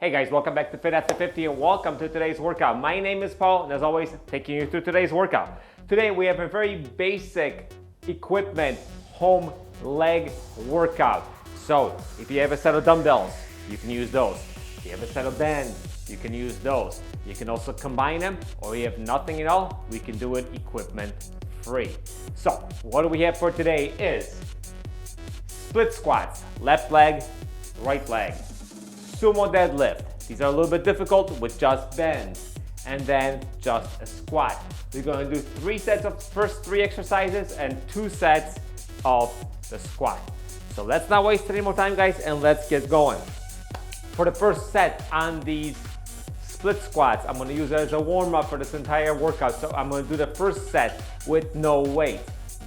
Hey guys, welcome back to Fit After 50 and welcome to today's workout. My name is Paul and as always, taking you through today's workout. Today we have a very basic equipment home leg workout. So if you have a set of dumbbells, you can use those. If you have a set of bands, you can use those. You can also combine them, or you have nothing at all, we can do it equipment free. So what do we have for today is split squats, left leg, right leg. Sumo deadlift. These are a little bit difficult with just bends and then just a squat. We're going to do 3 sets of first 3 exercises and 2 sets of the squat. So let's not waste any more time, guys, and let's get going. For the first set on these split squats, I'm going to use it as a warm-up for this entire workout. So I'm going to do the first set with no weight.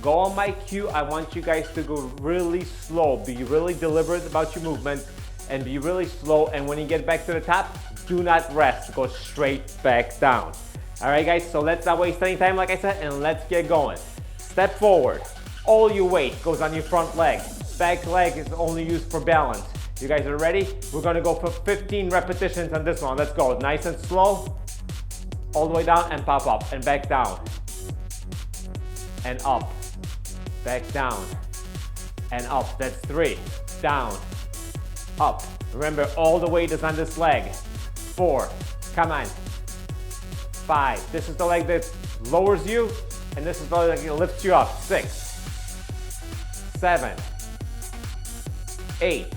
Go on my cue. I want you guys to go really slow. Be really deliberate about your movement and be really slow, and when you get back to the top, do not rest, go straight back down. All right guys, so let's not waste any time, like I said, and let's get going. Step forward, all your weight goes on your front leg. Back leg is only used for balance. You guys are ready? We're gonna go for 15 repetitions on this one. Let's go, nice and slow, all the way down and pop up and back down. And up, back down, and up. That's 3, down, up. Remember, all the weight is on this leg. 4, come on. 5, this is the leg that lowers you, and this is the leg that lifts you up. 6, 7, 8,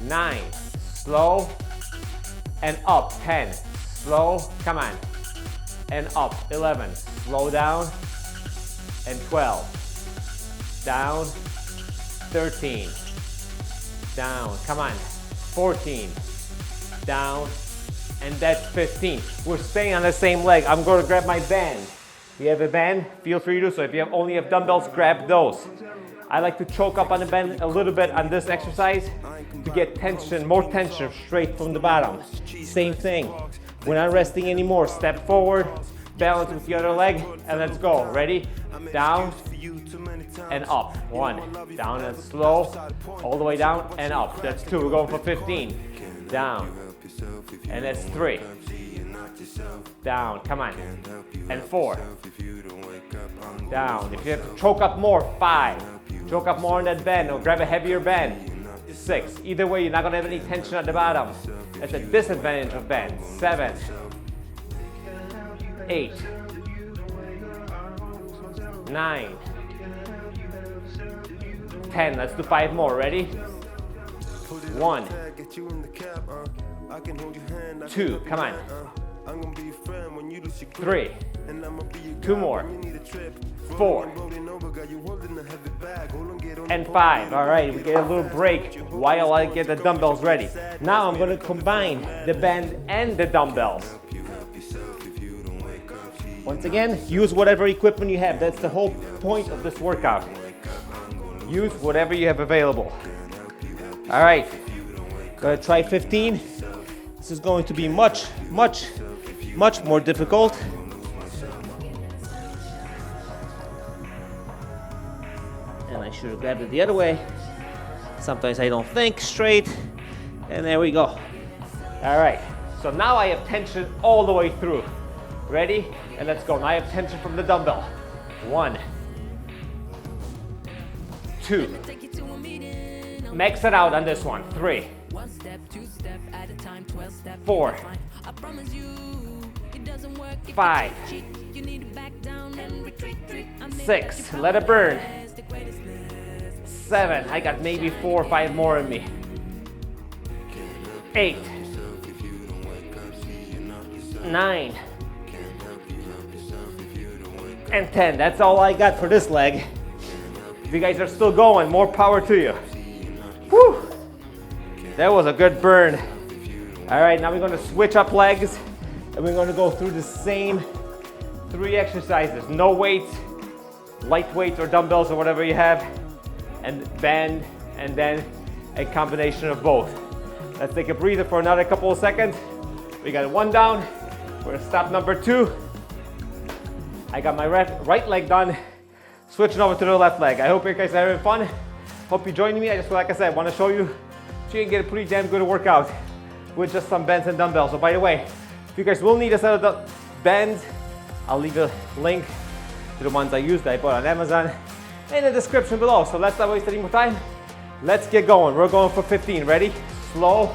9, slow, and up. 10, slow, come on, and up. 11, slow down, and 12, down, 13, down, come on, 14, down, and that's 15. We're staying on the same leg. I'm going to grab my band. If you have a band, feel free to do so. If you only have dumbbells, grab those. I like to choke up on the band a little bit on this exercise to get tension, more tension straight from the bottom. Same thing. We're not resting anymore. Step forward, balance with the other leg, and let's go. Ready? Down and up. 1, down and slow, all the way down and up. That's 2. We're going for 15. Down, and that's 3. Down, come on, and 4. Down. If you have to choke up more, 5. Choke up more on that bend, or grab a heavier bend. 6. Either way, you're not gonna have any tension at the bottom. That's a disadvantage of bend. 7, 8, 9, 10. Let's do 5 more. Ready? 1, 2, come on. 3, 2 more. 4, and 5. All right, we get a little break while I get the dumbbells ready. Now I'm going to combine the band and the dumbbells. Once again, use whatever equipment you have. That's the whole point of this workout. Use whatever you have available. All right, gonna try 15. This is going to be much more difficult. And I should have grabbed it the other way. Sometimes I don't think straight. And there we go. All right, so now I have tension all the way through. Ready? And let's go. Now I have tension from the dumbbell. 1, 2. Max it out on this one. 3, 4, 5, 6. Let it burn. 7. I got maybe 4 or 5 more in me. 8, 9, and 10. That's all I got for this leg. If you guys are still going, more power to you. Whew. That was a good burn. All right, now we're going to switch up legs and we're going to go through the same 3 exercises. No weights, light weights or dumbbells or whatever you have, and band, and then a combination of both. Let's take a breather for another couple of seconds. We got 1 down. We're going to stop number 2. I got my right leg done. Switching over to the left leg. I hope you guys are having fun. Hope you join me. Like I said, I want to show you so you can get a pretty damn good workout with just some bends and dumbbells. So by the way, if you guys will need a set of the bends, I'll leave a link to the ones I used that I bought on Amazon in the description below. So let's not waste any more time. Let's get going. We're going for 15. Ready? Slow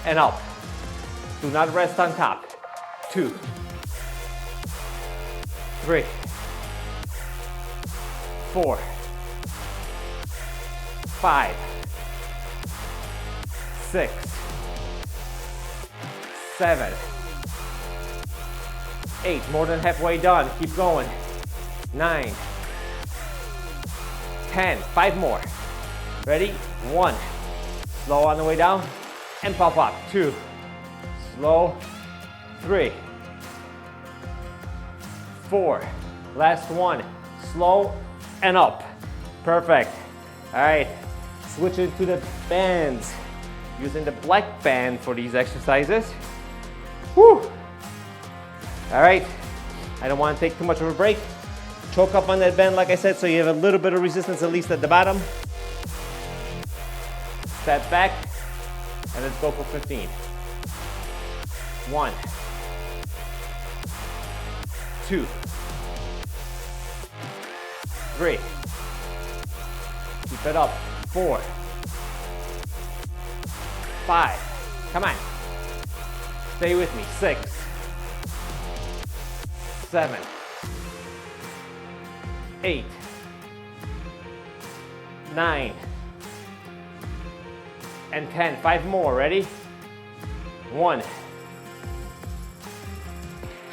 and up. Do not rest on top. 2, 3, 4, 5, 6, 7, 8. More than halfway done. Keep going. 9, 10. 5 more. Ready? 1. Slow on the way down and pop up. 2. Slow. 3, 4. Last one. Slow and up. Perfect. All right. Switching to the bands. Using the black band for these exercises. Woo! All right. I don't want to take too much of a break. Choke up on that band, like I said, so you have a little bit of resistance at least at the bottom. Step back, and let's go for 15. 1, 2, 3. Keep it up. 4, 5. Come on. Stay with me. 6, 7, 8, 9, and 10. 5 more. Ready? 1,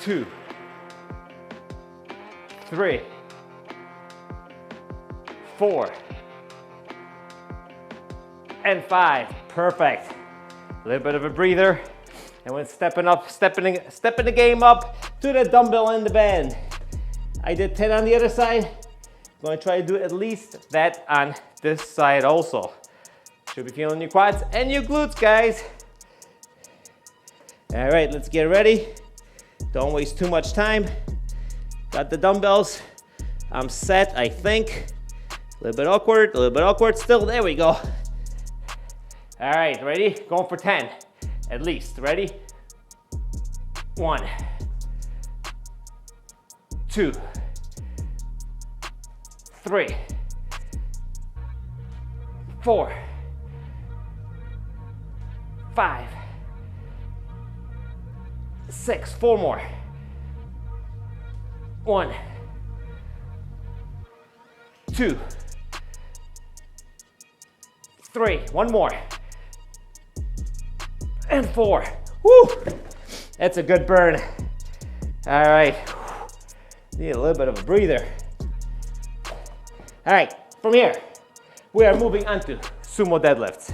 2, 3, 4, and 5. Perfect. A little bit of a breather, and when stepping the game up to the dumbbell and the band. I did 10 on the other side. I'm going to try to do at least that on this side also. Should be feeling your quads and your glutes, guys. All right, let's get ready. Don't waste too much time. Got the dumbbells. I'm set, I think. A little bit awkward still. There we go. All right, ready? Going for 10, at least. Ready? 1, 2, 3, 4, 5, 6. 4 more. 1, 2, 3. 1 more. And 4. Woo! That's a good burn. All right. Need a little bit of a breather. All right, from here, we are moving on to sumo deadlifts.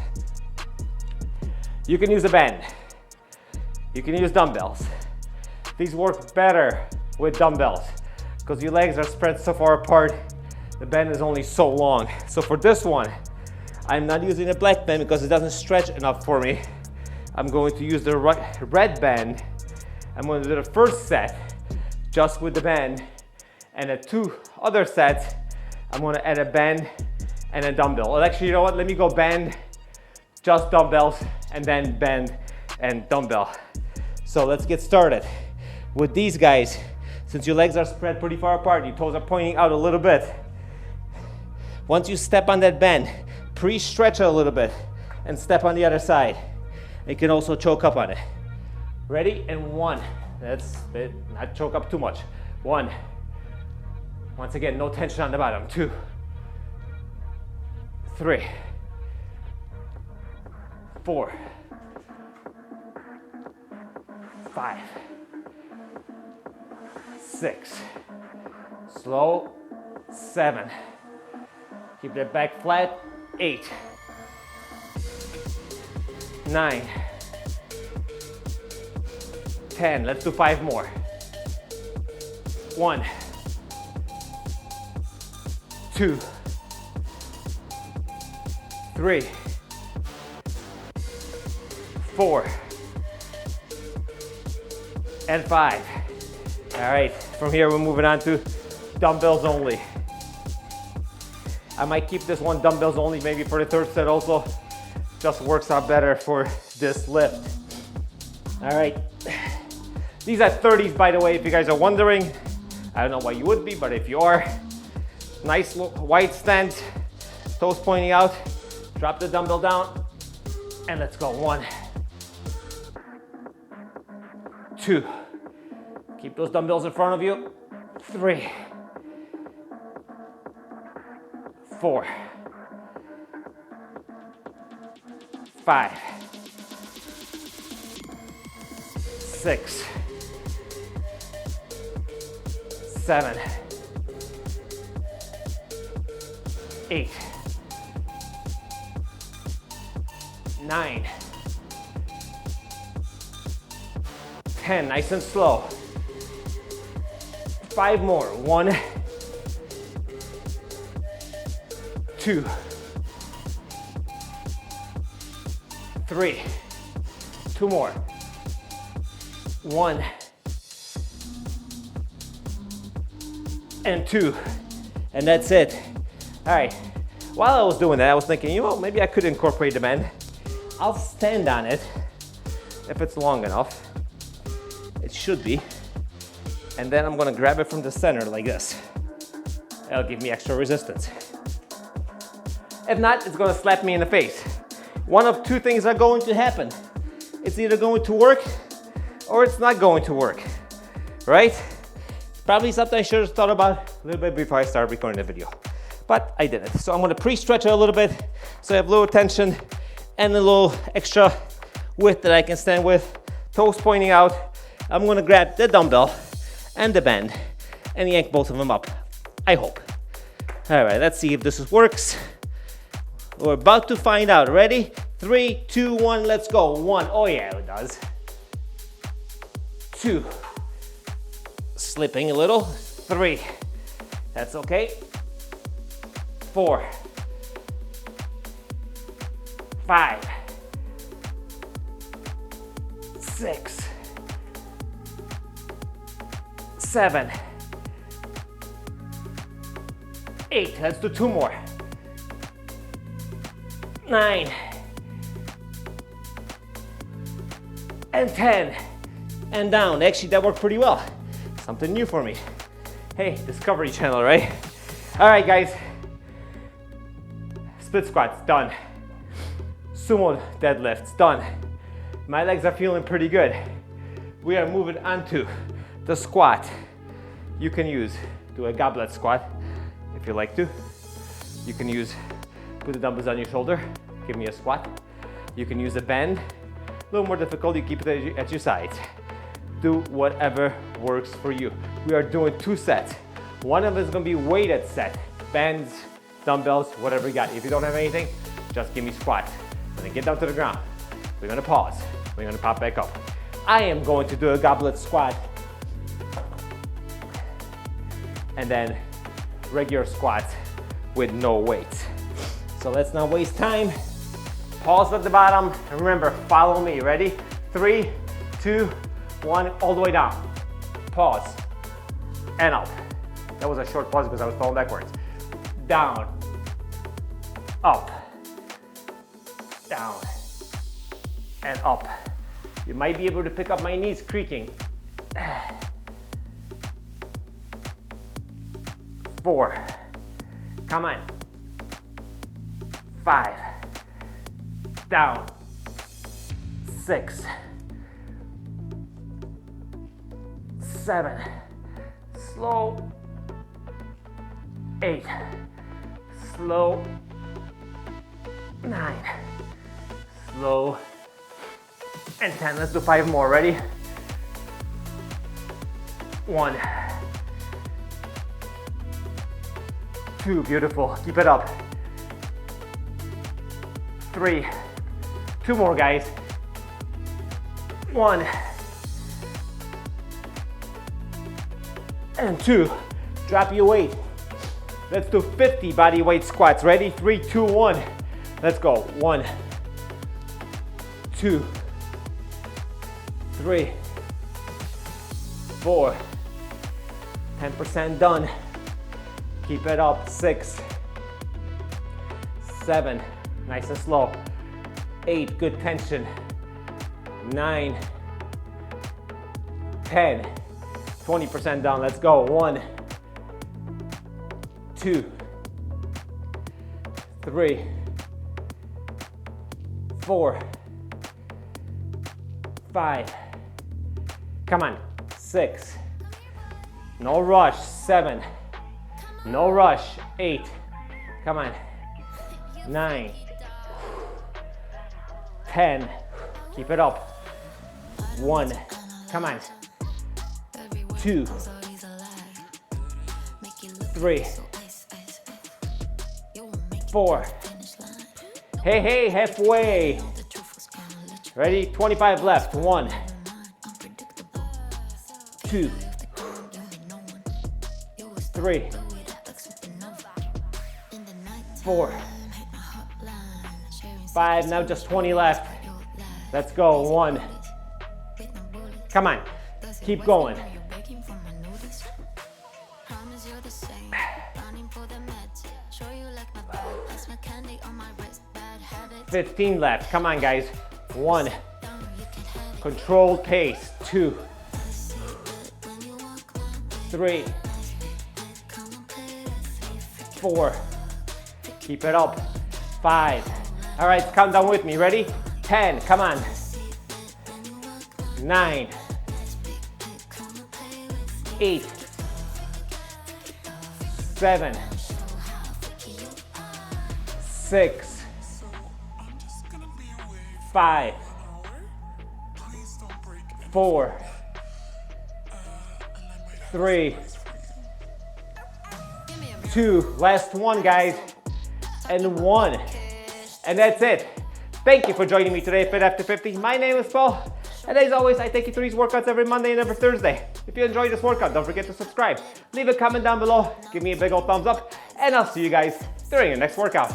You can use a band. You can use dumbbells. These work better with dumbbells because your legs are spread so far apart. The band is only so long. So for this one, I'm not using a black band because it doesn't stretch enough for me. I'm going to use the red band. I'm going to do the first set just with the band, and the 2 other sets, I'm going to add a band and a dumbbell. Well, actually, you know what? Let me go band, just dumbbells, and then band and dumbbell. So let's get started with these guys. Since your legs are spread pretty far apart, your toes are pointing out a little bit. Once you step on that band, pre-stretch it a little bit and step on the other side. You can also choke up on it. Ready? And 1. That's it. Not choke up too much. 1. Once again, no tension on the bottom. 2, 3, 4, 5, 6. Slow. 7. Keep that back flat. 8, 9, 10. Let's do 5 more. 1, 2, 3, 4, and 5. All right, from here we're moving on to dumbbells only. I might keep this one dumbbells only maybe for the third set also. Just works out better for this lift. All right. These are 30s, by the way, if you guys are wondering. I don't know why you would be, but if you are, nice wide stance, toes pointing out. Drop the dumbbell down, and let's go. 1, 2. Keep those dumbbells in front of you. 3, 4, 5, 6, 7, 8, 9, 10. Nice and slow. 5 more. 1, 2, 3. 2 more. 1 and 2. And that's it. All right. While I was doing that, I was thinking, you know, maybe I could incorporate the bend. I'll stand on it if it's long enough. It should be. And then I'm gonna grab it from the center like this. That'll give me extra resistance. If not, it's gonna slap me in the face. One of 2 things are going to happen. It's either going to work or it's not going to work, right? Probably something I should have thought about a little bit before I started recording the video, but I didn't. So I'm gonna pre-stretch it a little bit so I have a little tension and a little extra width that I can stand with, toes pointing out. I'm gonna grab the dumbbell and the band and yank both of them up, I hope. All right, let's see if this works. We're about to find out. Ready? 3, 2, 1, let's go. 1, oh yeah, it does. 2, slipping a little. 3, that's okay. 4, 5, 6, 7, 8. Let's do 2 more. 9 and 10 and down. Actually, that worked pretty well. Something new for me. Hey, Discovery Channel, right? All right, guys. Split squats, done. Sumo deadlifts, done. My legs are feeling pretty good. We are moving on to the squat. You can do a goblet squat if you like to. You can put the dumbbells on your shoulder, give me a squat. You can use a bend. A little more difficult, you keep it at your sides. Do whatever works for you. We are doing 2 sets. One of them is gonna be weighted set. Bends, dumbbells, whatever you got. If you don't have anything, just give me squats. When I get down to the ground, we're gonna pause. We're gonna pop back up. I am going to do a goblet squat. And then regular squats with no weights. So let's not waste time. Pause at the bottom, and remember, follow me. Ready? 3, 2, 1, all the way down. Pause, and up. That was a short pause because I was falling backwards. Down, up, down, and up. You might be able to pick up my knees creaking. 4, come on. 5, down. 6, 7, slow. 8, slow. 9, slow. And 10. Let's do 5 more. Ready? 1, 2, beautiful. Keep it up. 3, 2 more, guys. 1 and 2. Drop your weight. Let's do 50 body weight squats. Ready? 3, 2, 1. Let's go. 1, 2, 3, 4. 10% done. Keep it up. 6, 7. Nice and slow. 8, good tension. 9, 10, 20% down. Let's go. 1, 2, 3, 4, 5. Come on. 6. No rush. 7. No rush. 8. Come on. 9. 10. Keep it up. 1. Come on. 2. 3. 4. Hey, halfway. Ready? 25 left. 1, 2, 3, 4, 5. Now just 20 left. Let's go. 1. Come on. Keep going. 15 left. Come on, guys. 1. Controlled pace. 2, 3, 4. Keep it up. 5. All right, count down with me. Ready? 10. Come on. 9. 8. 7. 6. 5. 4. 3. 2. Last one, guys. And 1. And that's it. Thank you for joining me today at Fit After 50. My name is Paul. And as always, I take you through these workouts every Monday and every Thursday. If you enjoyed this workout, don't forget to subscribe. Leave a comment down below. Give me a big old thumbs up. And I'll see you guys during your next workout.